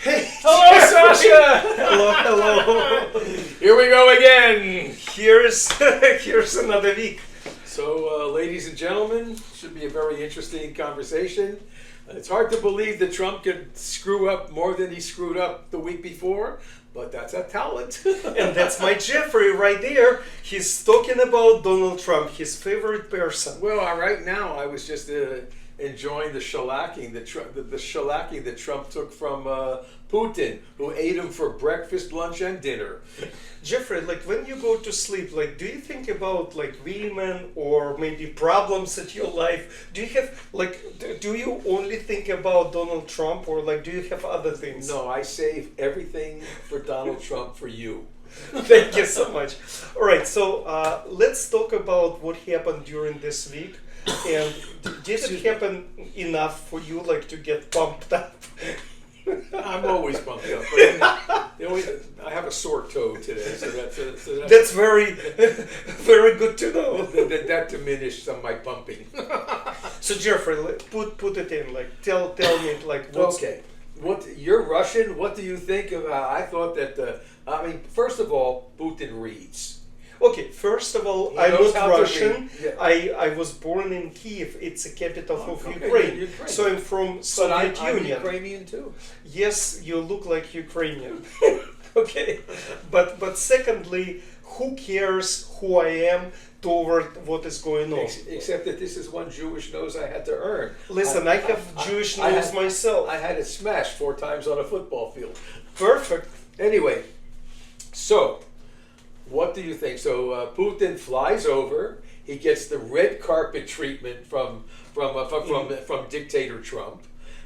Hey, Hello, Sasha! hello. Here we go again. Here's another week. So, ladies and gentlemen, should be a very interesting conversation. It's hard to believe that Trump could screw up more than he screwed up the week before, but that's a talent. And that's my Jeffrey right there. He's talking about Donald Trump, his favorite person. Well, right now I was just enjoying the shellacking, the shellacking that Trump took from Putin, who ate him for breakfast, lunch, and dinner. Jeffrey, like when you go to sleep, like do you think about like women or maybe problems at your life? Do you have like do you only think about Donald Trump or like do you have other things? No, I save everything for Donald Trump for you. Thank you so much. All right, so let's talk about what happened during this week. And did it happen enough for you like to get pumped up? I'm always pumped up. But I have a sore toe today, so that's very, very good to know. That diminished some of my pumping. So Jeffrey, put it in. Like tell me like what's okay. You're Russian. What do you think of? I thought that. First of all, Putin reads. Okay, first of all, I'm not Russian. Yeah. I was born in Kiev. It's the capital of Ukraine. So I'm from Soviet Union. I'm Ukrainian too. Yes, you look like Ukrainian. Okay, but secondly, who cares who I am toward what is going on? Except that this is one Jewish nose I had to earn. Listen, I have Jewish nose myself. I had it smashed 4 times on a football field. Perfect. Anyway, so. What do you think? So Putin flies over. He gets the red carpet treatment from dictator Trump,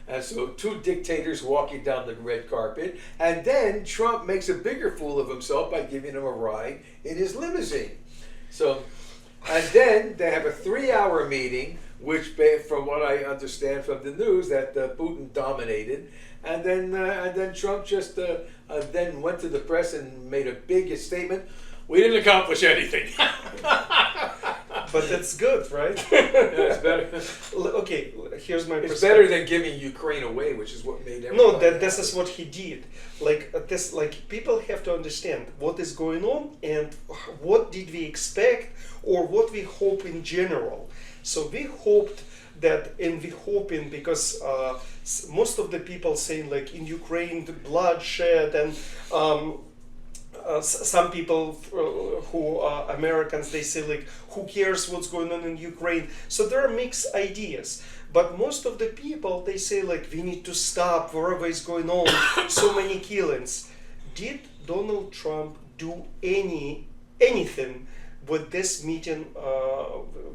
and so 2 dictators walking down the red carpet, and then Trump makes a bigger fool of himself by giving him a ride in his limousine. So, and then they have a 3-hour meeting, which, from what I understand from the news, that Putin dominated. And then Trump just then went to the press and made a big statement. We didn't accomplish anything. But that's good, right? Yeah, it's better. Okay, here's my perspective. It's better than giving Ukraine away, which is what made everybody. No, this is what he did. Like people have to understand what is going on and what did we expect or what we hope in general. So we hoped that, and we hoping because most of the people saying like in Ukraine the bloodshed and some people who are Americans, they say like who cares what's going on in Ukraine. So there are mixed ideas, but most of the people they say like we need to stop whatever is going on. So many killings. Did Donald Trump do anything with this meeting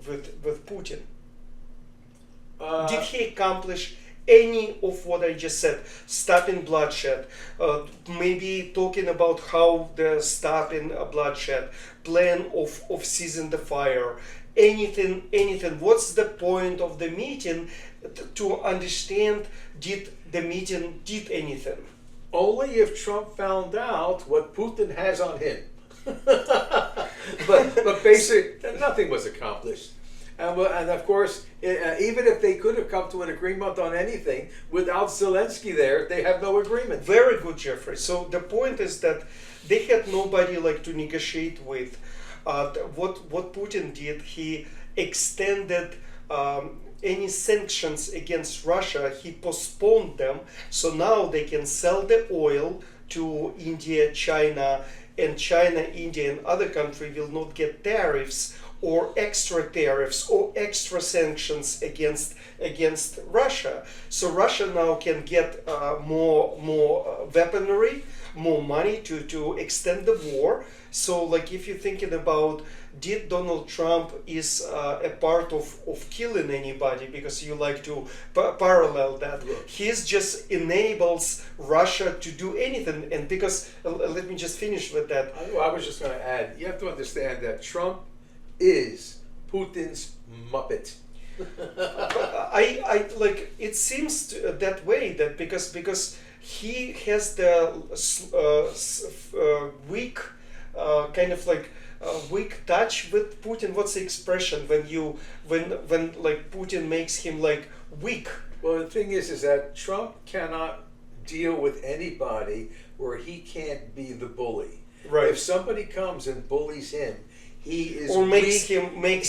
with Putin? Did he accomplish any of what I just said? Stopping bloodshed, maybe talking about how they're stopping bloodshed, plan of ceasing the fire, anything. What's the point of the meeting to understand did the meeting did anything? Only if Trump found out what Putin has on him. but basically, nothing was accomplished. And of course, even if they could have come to an agreement on anything, without Zelensky there, they have no agreement. Very good, Jeffrey. So the point is that they had nobody like to negotiate with. What Putin did, he extended any sanctions against Russia. He postponed them, so now they can sell the oil to India, China, and China, India, and other countries will not get tariffs or extra tariffs or extra sanctions against Russia. So Russia now can get more weaponry, more money to extend the war. So like if you're thinking about did Donald Trump is a part of killing anybody, because you like to parallel that. He's just enables Russia to do anything. And because, let me just finish with that. I was just going to add, you have to understand that Trump is Putin's Muppet. I like it seems that way, that because he has the weak kind of like weak touch with Putin. What's the expression when like Putin makes him like weak? Well, the thing is that Trump cannot deal with anybody where he can't be the bully. Right. If somebody comes and bullies him, he is or makes weak. him like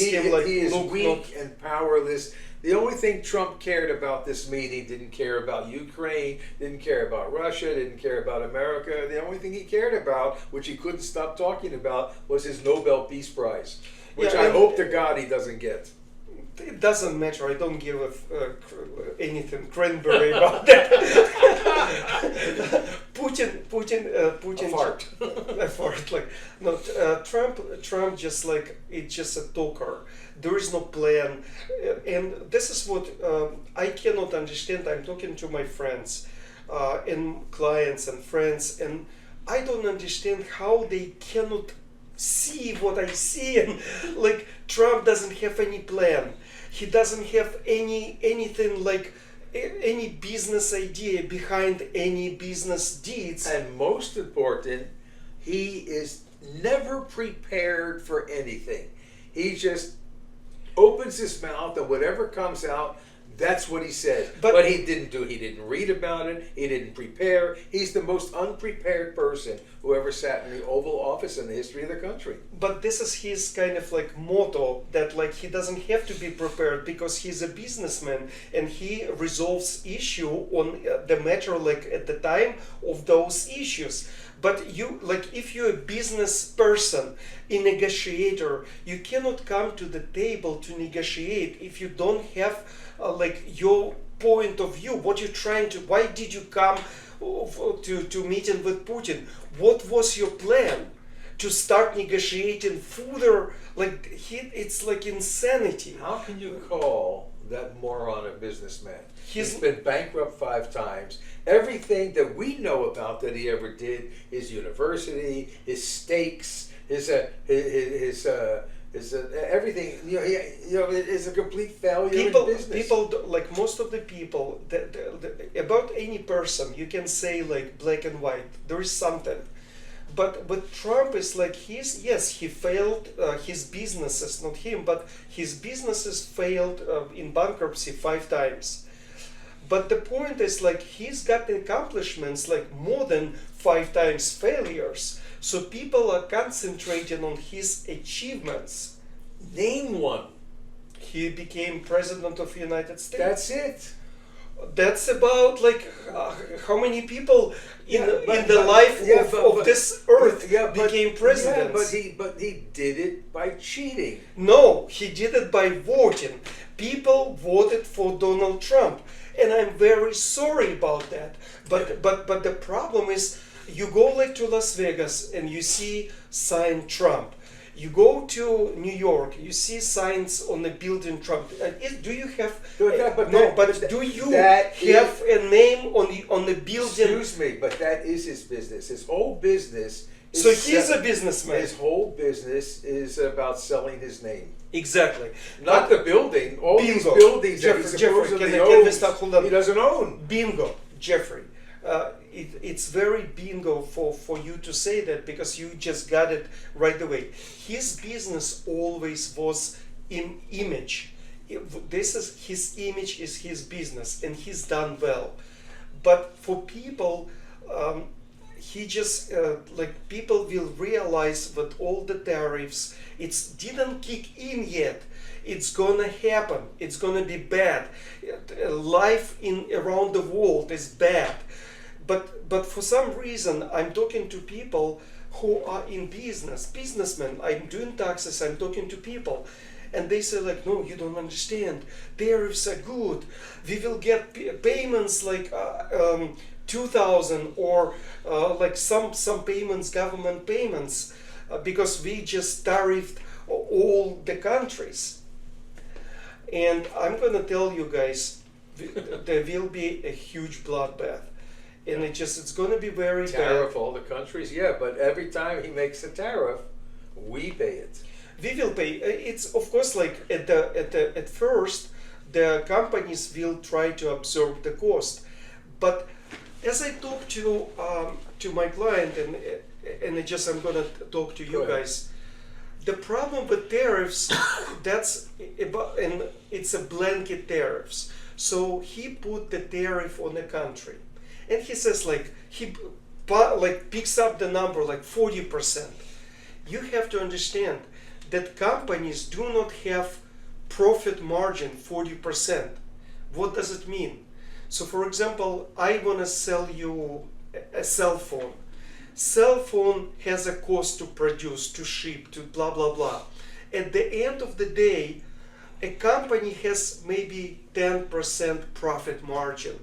He is look weak and powerless. The only thing Trump cared about this meeting, didn't care about Ukraine, didn't care about Russia, didn't care about America. The only thing he cared about, which he couldn't stop talking about, was his Nobel Peace Prize, which Yeah, I and- hope to God he doesn't get. It doesn't matter. I don't give anything cranberry about that. Putin. A fart. A fart. Like no, Trump just like it's just a talker. There is no plan, and this is what I cannot understand. I'm talking to my friends, and clients and friends, and I don't understand how they cannot see what I see, and like Trump doesn't have any plan. He doesn't have anything like any business idea behind any business deeds. And most important, he is never prepared for anything. He just opens his mouth and whatever comes out, that's what he said. But he didn't read about it, he didn't prepare. He's the most unprepared person who ever sat in the Oval Office in the history of the country. But this is his kind of like motto that like he doesn't have to be prepared because he's a businessman and he resolves issue on the matter like at the time of those issues. But you like if you're a business person, a negotiator, you cannot come to the table to negotiate if you don't have like your point of view. What you're trying to? Why did you come to meeting with Putin? What was your plan? To start negotiating further? Like it's like insanity. How can you call that moron a businessman? He's been bankrupt 5 times. Everything that we know about that he ever did, his university, his stakes, his everything, is a complete failure in business. People like most of the people about any person, you can say like black and white. There is something, but Trump is like he failed. His businesses, not him, but his businesses failed in bankruptcy 5 times. But the point is like he's got accomplishments like more than 5 times failures. So people are concentrating on his achievements. Name one. He became president of the United States. That's it. That's about like how many people in the life of this earth became presidents. Yeah, but he did it by cheating. No, he did it by voting. People voted for Donald Trump, and I'm very sorry about that. But the problem is, you go like to Las Vegas and you see sign Trump. You go to New York, you see signs on the building Trump. Do you have do you have a name on the building? Excuse me, but that is his business. His whole business. So he's a businessman. His whole business is about selling his name. Exactly. Not the building. All these buildings that he supposedly owns, he doesn't own. Bingo, Jeffrey. It's very bingo for you to say that because you just got it right away. His business always was in image. His image is his business, and he's done well. But for people, he just like people will realize that all the tariffs didn't kick in yet. It's gonna happen. It's gonna be bad. Life around the world is bad. But for some reason, I'm talking to people who are in businessmen. I'm doing taxes. I'm talking to people, and they say like, no, you don't understand. Tariffs are good. We will get payments like 2,000 or like some payments, government payments, because we just tariffed all the countries. And I'm gonna tell you guys, there will be a huge bloodbath. And it's going to be very tariff bad. All the countries, but every time he makes a tariff, we pay it. We will pay. It's of course like at first the companies will try to absorb the cost, but as I talk to my client and I'm going to talk to you guys, the problem with tariffs and it's a blanket tariffs. So he put the tariff on the country. and he says like like picks up the number like 40%. You have to understand that companies do not have profit margin 40%. What does it mean? So for example, I want to sell you a cell phone. Cell phone has a cost to produce, to ship, to blah blah blah. At the end of the day, a company has maybe 10% profit margin.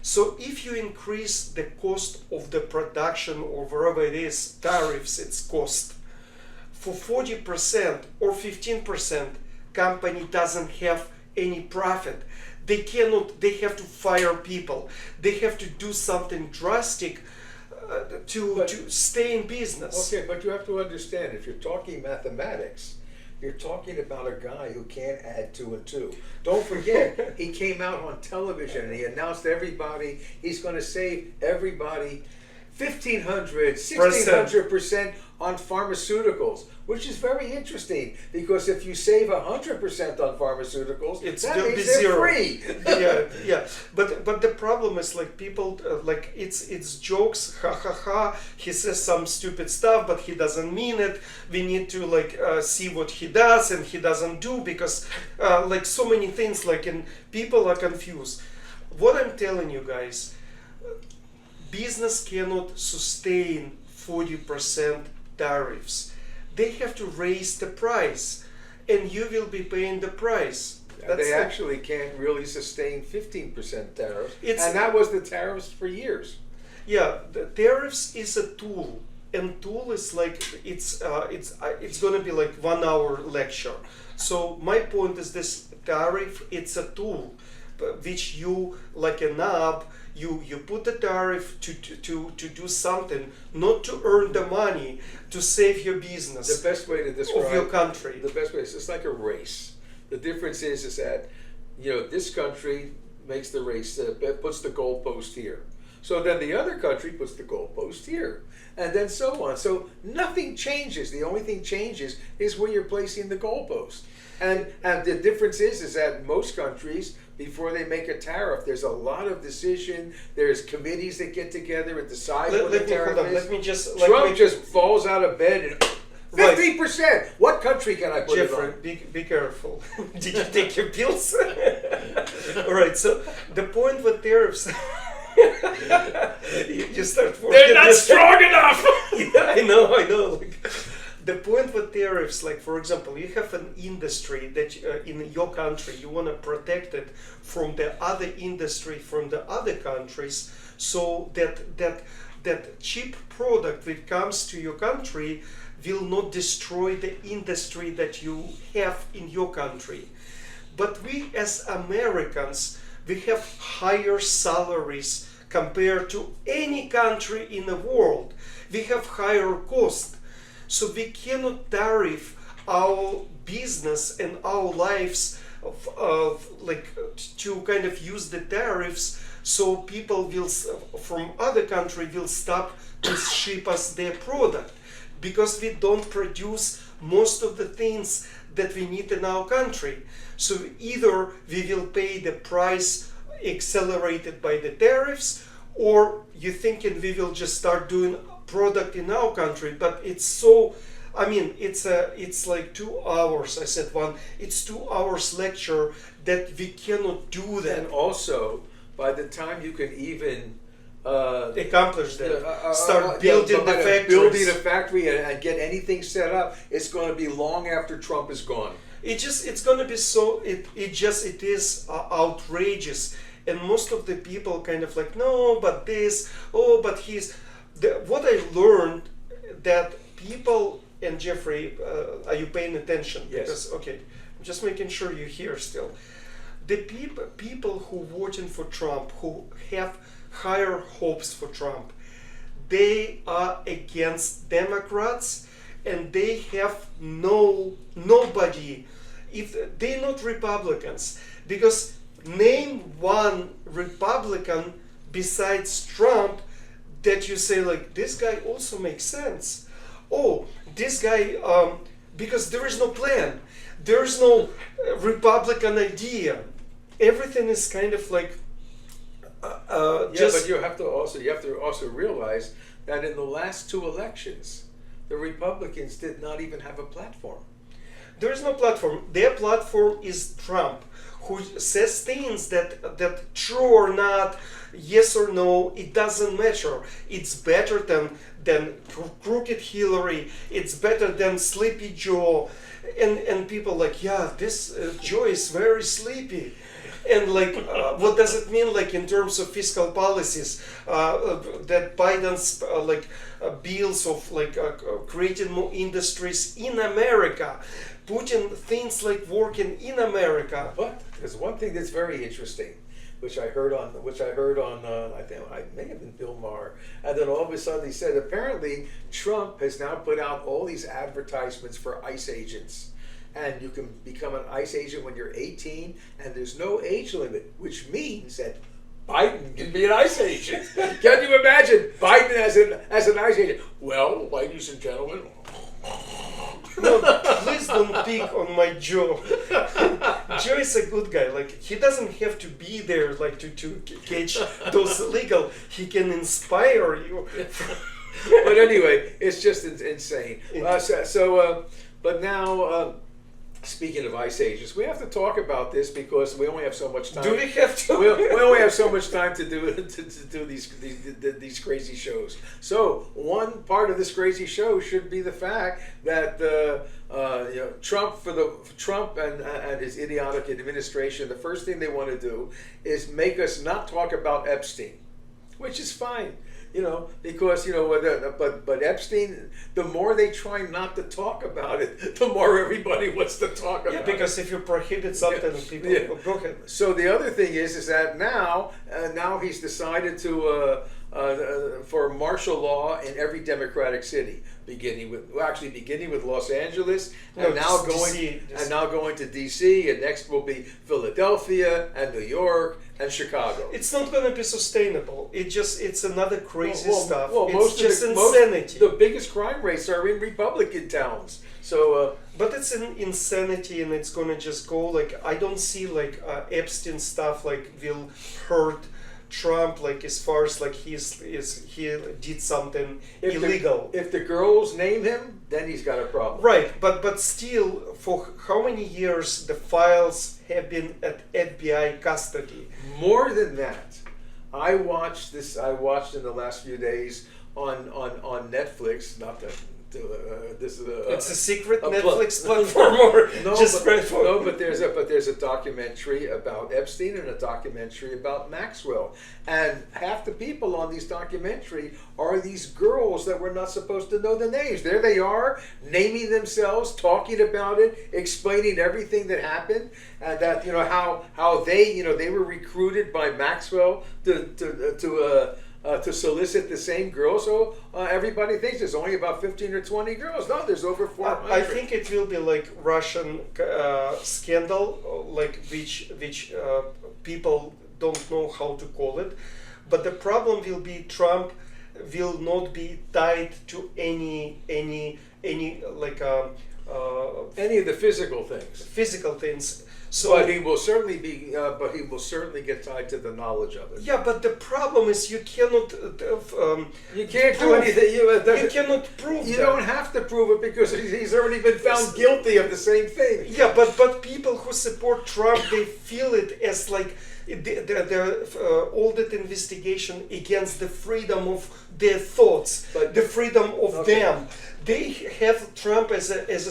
So if you increase the cost of the production or wherever it is, tariffs, its cost, for 40% or 15%, company doesn't have any profit. They have to fire people. They have to do something drastic to stay in business. Okay, but you have to understand, if you're talking mathematics, you're talking about a guy who can't add 2 and 2. Don't forget, he came out on television and he announced to everybody he's going to save everybody 1,500, 1,600% on pharmaceuticals, which is very interesting because if you save 100% on pharmaceuticals, that means they're zero. free. yeah. But the problem is like people like it's jokes, ha ha ha. He says some stupid stuff, but he doesn't mean it. We need to like see what he does and he doesn't do because like so many things like and people are confused. What I'm telling you guys, business cannot sustain 40% tariffs. They have to raise the price, and you will be paying the price. They actually can't really sustain 15% tariffs, and that was the tariffs for years. Yeah, the tariffs is a tool, and tool is like it's going to be like 1 hour lecture. So my point is this tariff, it's a tool, which you like a knob. You put the tariff to do something, not to earn the money, to save your business. The best way to describe of your country. The best way is it's like a race. The difference is that this country makes the race, puts the goalpost here. So then the other country puts the goalpost here, and then so on. So nothing changes. The only thing changes is where you're placing the goalpost. And the difference is that most countries, before they make a tariff, there's a lot of decision. There's committees that get together and decide what the tariff is. Let me just. Trump just falls out of bed and 50%. What country can I put Jeffrey, it on? be careful. Did you take your pills? All right. So the point with tariffs. you start. They're not strong enough. Yeah, I know. Like, the point with tariffs, like for example, you have an industry that in your country you want to protect it from the other industry from the other countries, so that cheap product that comes to your country will not destroy the industry that you have in your country. But we as Americans, we have higher salaries compared to any country in the world. We have higher costs. So we cannot tariff our business and our lives like to kind of use the tariffs so people will from other country will stop to ship us their product because we don't produce most of the things that we need in our country. So either we will pay the price accelerated by the tariffs, or you thinking we will just start doing product in our country. But it's so, I mean, it's like 2 hours. I said it's 2 hours lecture that we cannot do that. And also, by the time you can even accomplish that, start building the factories. Building a factory and get anything set up, it's going to be long after Trump is gone. It's going to be so. It is outrageous, and most of the people kind of like, no, but this, oh, but he's. What I learned that people, and Jeffrey, are you paying attention? Yes. Because, okay, I'm just making sure you're here still. The people who voting for Trump, who have higher hopes for Trump, they are against Democrats, and they have nobody. If they're not Republicans, because name one Republican besides Trump that you say like this guy also makes sense. Oh, this guy, because there is no plan, there is no Republican idea. Everything is kind of like Yeah, but you have to also realize that in the last two elections, the Republicans did not even have a platform. there is no platform. Their platform is Trump, who says things that true or not, yes or no, it doesn't matter. It's better than crooked Hillary. It's better than Sleepy Joe, and people like, yeah, this Joe is very sleepy. And like, what does it mean, like in terms of fiscal policies, that Biden's bills of creating more industries in America, putting things like working in America. But there's one thing that's very interesting, which I heard on I think it may have been Bill Maher, and then all of a sudden he said apparently Trump has now put out all these advertisements for ICE agents. And you can become an ICE agent when you're 18, and there's no age limit, which means that Biden can be an ICE agent. Can you imagine Biden as an ICE agent? Well, ladies and gentlemen. No, please don't pick on my Joe. Joe is a good guy. Like, he doesn't have to be there like to catch those illegal. He can inspire you. But anyway, it's just insane. But now. Speaking of ICE agents, we have to talk about this because we only have so much time. Do we have to? We only have so much time to do these crazy shows. So one part of this crazy show should be the fact that Trump and his idiotic administration, the first thing they want to do is make us not talk about Epstein, which is fine. Because but Epstein, the more they try not to talk about it, the more everybody wants to talk about it. Yeah, because if you prohibit something, people will go ahead. So the other thing is that now he's decided to for martial law in every Democratic city, beginning with Los Angeles, and now going to DC, and next will be Philadelphia and New York and Chicago. It's not going to be sustainable. It's another crazy stuff. Well, it's just insanity. The biggest crime rates are in Republican towns. So, but it's an insanity, and it's going to just go like, I don't see like Epstein stuff like will hurt Trump, like as far as like he did something illegal. If the girls name him, then he's got a problem. Right, but still, for how many years the files have been at FBI custody? More than that, I watched in the last few days on Netflix. Not that. It's a secret Netflix platform, or but there's a documentary about Epstein and a documentary about Maxwell, and half the people on these documentary are these girls that we're not supposed to know the names. There they are, naming themselves, talking about it, explaining everything that happened, and that how they were recruited by Maxwell to solicit the same girls. So everybody thinks there's only about 15 or 20 girls. No, there's over 400. I think it will be like Russian scandal, like which people don't know how to call it. But the problem will be Trump will not be tied to any like any of the physical things. So, but he will certainly be. But he will certainly get tied to the knowledge of it. Yeah, but the problem is you cannot. You can't do anything. You cannot prove. You don't have to prove it because he's already been found guilty of the same thing. Yeah, but people who support Trump, they feel it as like all that investigation against the freedom of their thoughts, the freedom of them. They have Trump as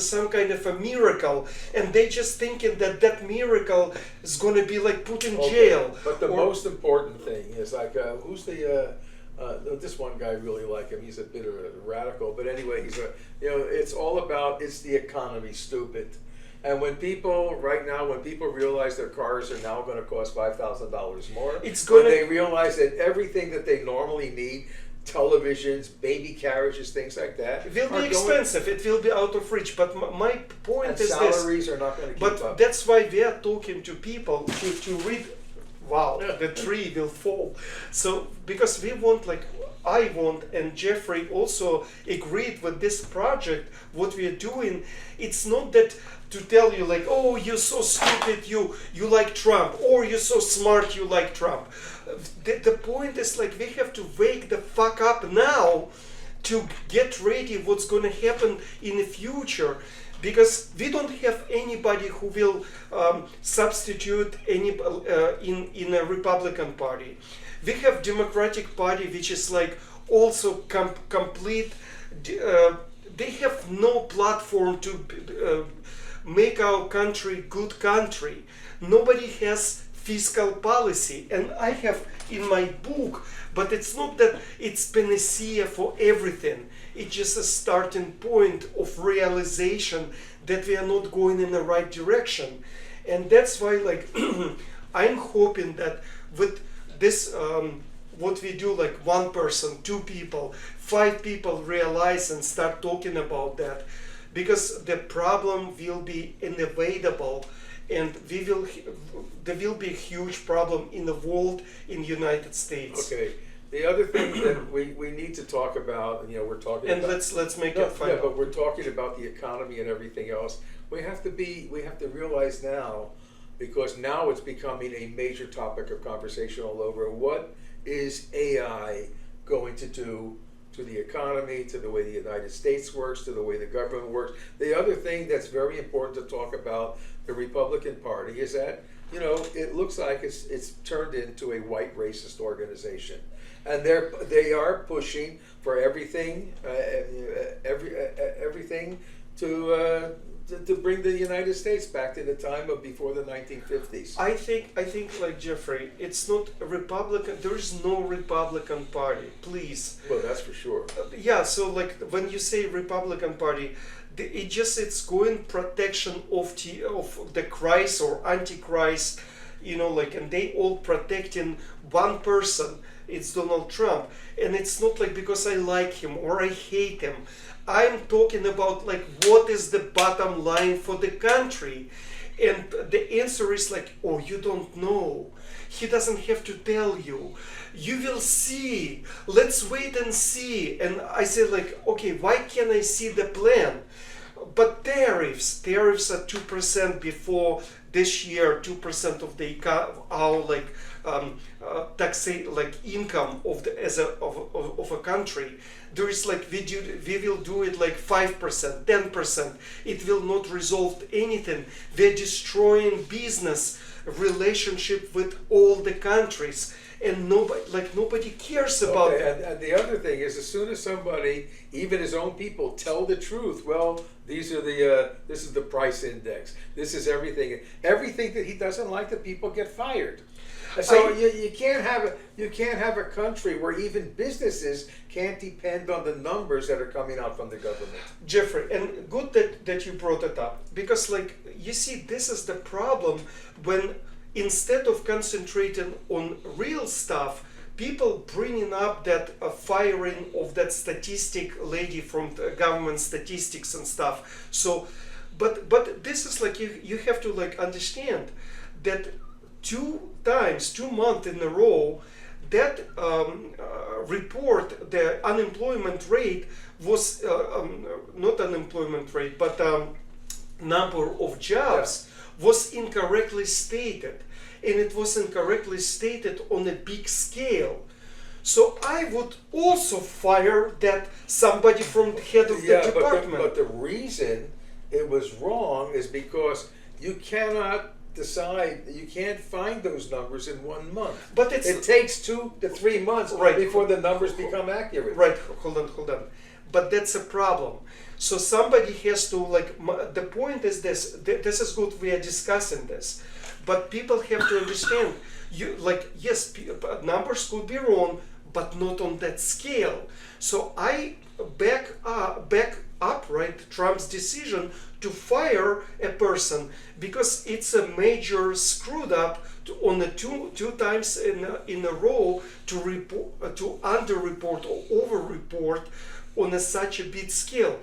some kind of a miracle, and they just thinking that miracle is going to be like put in jail. But the most important thing is like who's this one guy, I really like him. He's a bit of a radical, but anyway, it's all about the economy, stupid. And when people realize their cars are now going to cost $5,000 more, they realize that everything that they normally need, televisions, baby carriages, things like that, it will be expensive. It will be out of reach. But my point is salaries are not going to keep up. But that's why we are talking to people to read wow, the tree will fall. So because we want, like I want, and Jeffrey also agreed with this project, what we are doing, it's not that to tell you like, oh, you're so stupid, you like Trump, or you're so smart, you like Trump. The point is like we have to wake the fuck up now to get ready what's going to happen in the future, because we don't have anybody who will substitute any in a Republican Party. We have Democratic Party, which is like also complete. They have no platform to make our country good country. Nobody has fiscal policy, and I have in my book, but it's not that it's panacea for everything. It's just a starting point of realization that we are not going in the right direction. And that's why like I'm hoping that with this what we do, like one person, two people, five people realize and start talking about that, because the problem will be inevitable, and there will be a huge problem in the world, in the United States. Okay. The other thing that we need to talk about, and we're talking And about, let's make it final. yeah, but we're talking about the economy and everything else. We have to realize now, because now it's becoming a major topic of conversation all over. What is AI going to do to the economy, to the way the United States works, to the way the government works? The other thing that's very important to talk about the Republican Party is that, it looks like it's turned into a white racist organization. And they are pushing for everything, everything to bring the United States back to the time of before the 1950s. I think like Jeffrey, it's not a Republican. There is no Republican Party. Please. Well, that's for sure. Yeah. So like when you say Republican Party, it's going protection of the Christ or Antichrist, and they all protecting one person. It's Donald Trump, and it's not like because I like him or I hate him. I'm talking about like what is the bottom line for the country, and the answer is like, oh, you don't know. He doesn't have to tell you. You will see. Let's wait and see. And I say like, okay, why can't I see the plan? But tariffs are 2% before this year, 2% of the our like tax like income of a country. There is like we will do it like 5%, 10%. It will not resolve anything. We're destroying business relationship with all the countries, and nobody cares about it. And the other thing is, as soon as somebody, even his own people, tell the truth, well, this is the price index. This is everything. Everything that he doesn't like, the people get fired. So you can't have a country where even businesses can't depend on the numbers that are coming out from the government. Jeffrey, and good that you brought it up, because like you see, this is the problem when instead of concentrating on real stuff, people bringing up that firing of that statistic lady from the government statistics and stuff. So, but this is like you have to like understand that 2 months in a row, that report, the unemployment rate was not unemployment rate, but number of jobs was incorrectly stated, and it was incorrectly stated on a big scale. So I would also fire that somebody from the head of the department. But the reason it was wrong is because you cannot decide, you can't find those numbers in 1 month. But it takes 2 to 3 months before the numbers become accurate. Right, hold on. But that's a problem. So somebody has to the point is this is good, we are discussing this. But people have to understand, yes, numbers could be wrong, but not on that scale. So I back up Trump's decision to fire a person, because it's a major screwed up on the two times in a row to report, to underreport or overreport on such a big scale.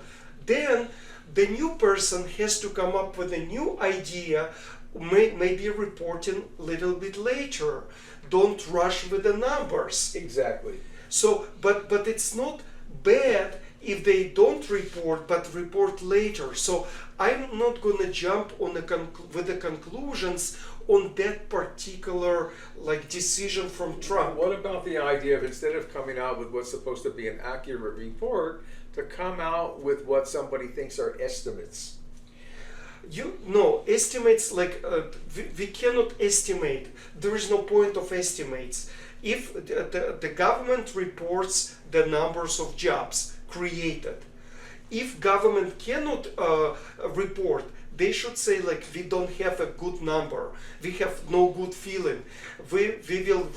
Then the new person has to come up with a new idea, maybe reporting a little bit later. Don't rush with the numbers. Exactly. So, but it's not bad if they don't report, but report later. So I'm not gonna jump on with the conclusions on that particular like decision from Trump. What about the idea of, instead of coming out with what's supposed to be an accurate report, to come out with what somebody thinks are estimates? Estimates, like we cannot estimate. There is no point of estimates. If the government reports the numbers of jobs created, if government cannot report, they should say like, we don't have a good number, we have no good feeling, we will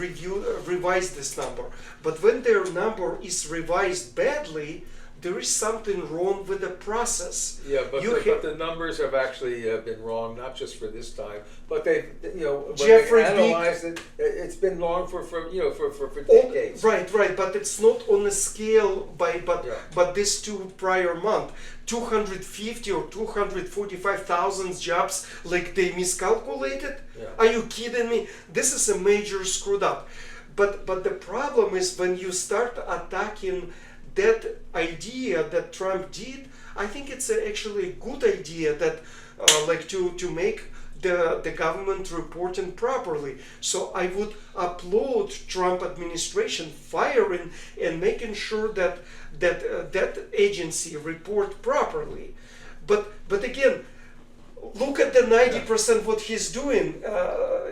revise this number. But when their number is revised badly, there is something wrong with the process. Yeah, but the numbers have actually been wrong, not just for this time, but they, when Jeffrey they analyzed it, it's been wrong for decades. Right, but it's not on a scale but this two prior month, 250 or 245,000 jobs, like they miscalculated. Yeah. Are you kidding me? This is a major screwed up. But the problem is when you start attacking that idea that Trump did, I think it's actually a good idea that to make the government reporting properly. So I would applaud Trump administration firing and making sure that that agency report properly. But again, look at the 90% what he's doing.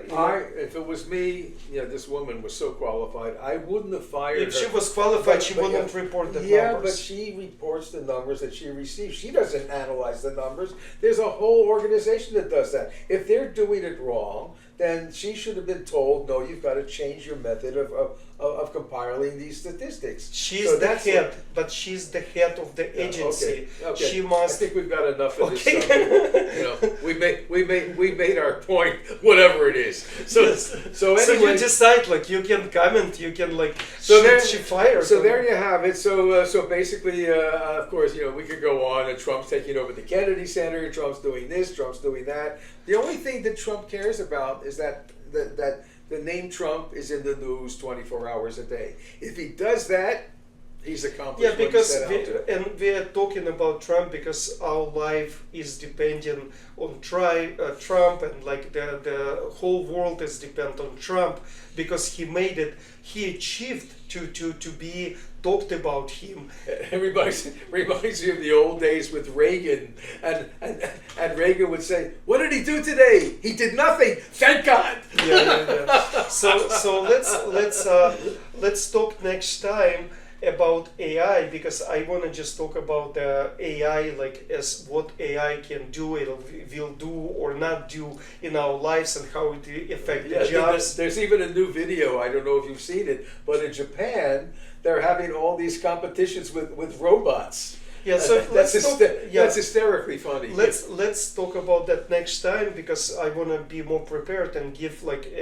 If it was me, this woman was so qualified, I wouldn't have fired her. If she was qualified, she wouldn't report the numbers. Yeah, but she reports the numbers that she receives. She doesn't analyze the numbers. There's a whole organization that does that. If they're doing it wrong, then she should have been told, no, you've got to change your method of compiling these statistics. She's the head, but she's the head of the agency. Okay. She must. I think we've got enough of this subject. We made our point, whatever it is. So anyway, so you decide, like, you can comment, you can she fired. So there you have it. So basically, of course, we could go on, and Trump's taking over the Kennedy Center. Trump's doing this. Trump's doing that. The only thing that Trump cares about is that the name Trump is in the news 24 hours a day. If he does that, he's accomplished what he set out to. We are talking about Trump because our life is depending on Trump, and like the whole world is dependent on Trump because he made it. He achieved to be talked about him. Everybody reminds me of the old days with Reagan, and Reagan would say, "What did he do today? He did nothing. Thank God." Yeah. So let's talk next time about AI, because I want to just talk about the AI, like as what AI can do, it will do or not do in our lives, and how it affects the jobs. There's even a new video, I don't know if you've seen it, but in Japan, they're having all these competitions with robots. Yeah, so that's hysterically funny. Let's talk about that next time, because I want to be more prepared and give like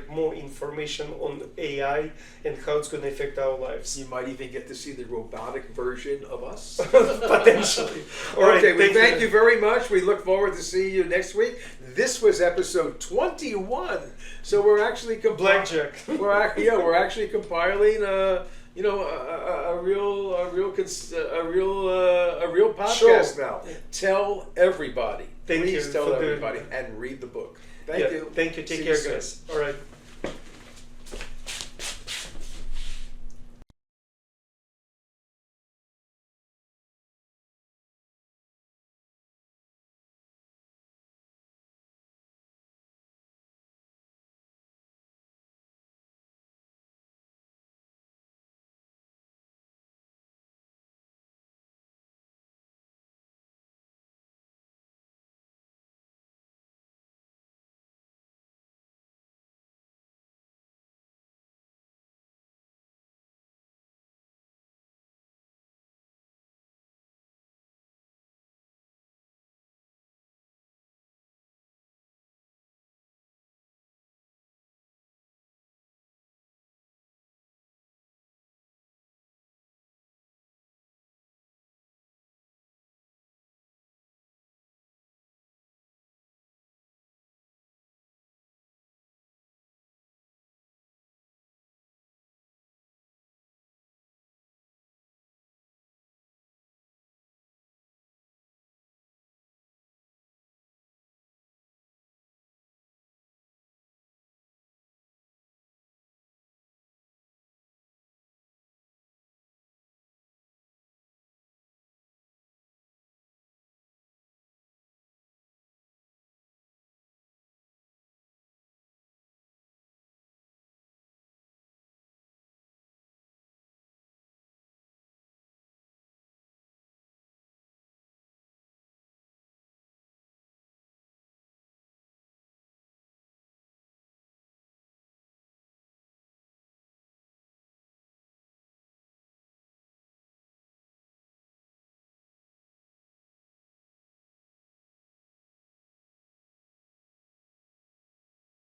more information on AI and how it's going to affect our lives. You might even get to see the robotic version of us. Potentially. All right. Okay, thank you very much. We look forward to seeing you next week. This was episode 21. So we're actually Blackjack. We're actually compiling a real podcast now. Tell everybody. Please tell everybody and read the book. Thank you. Thank you. Take care, guys. All right.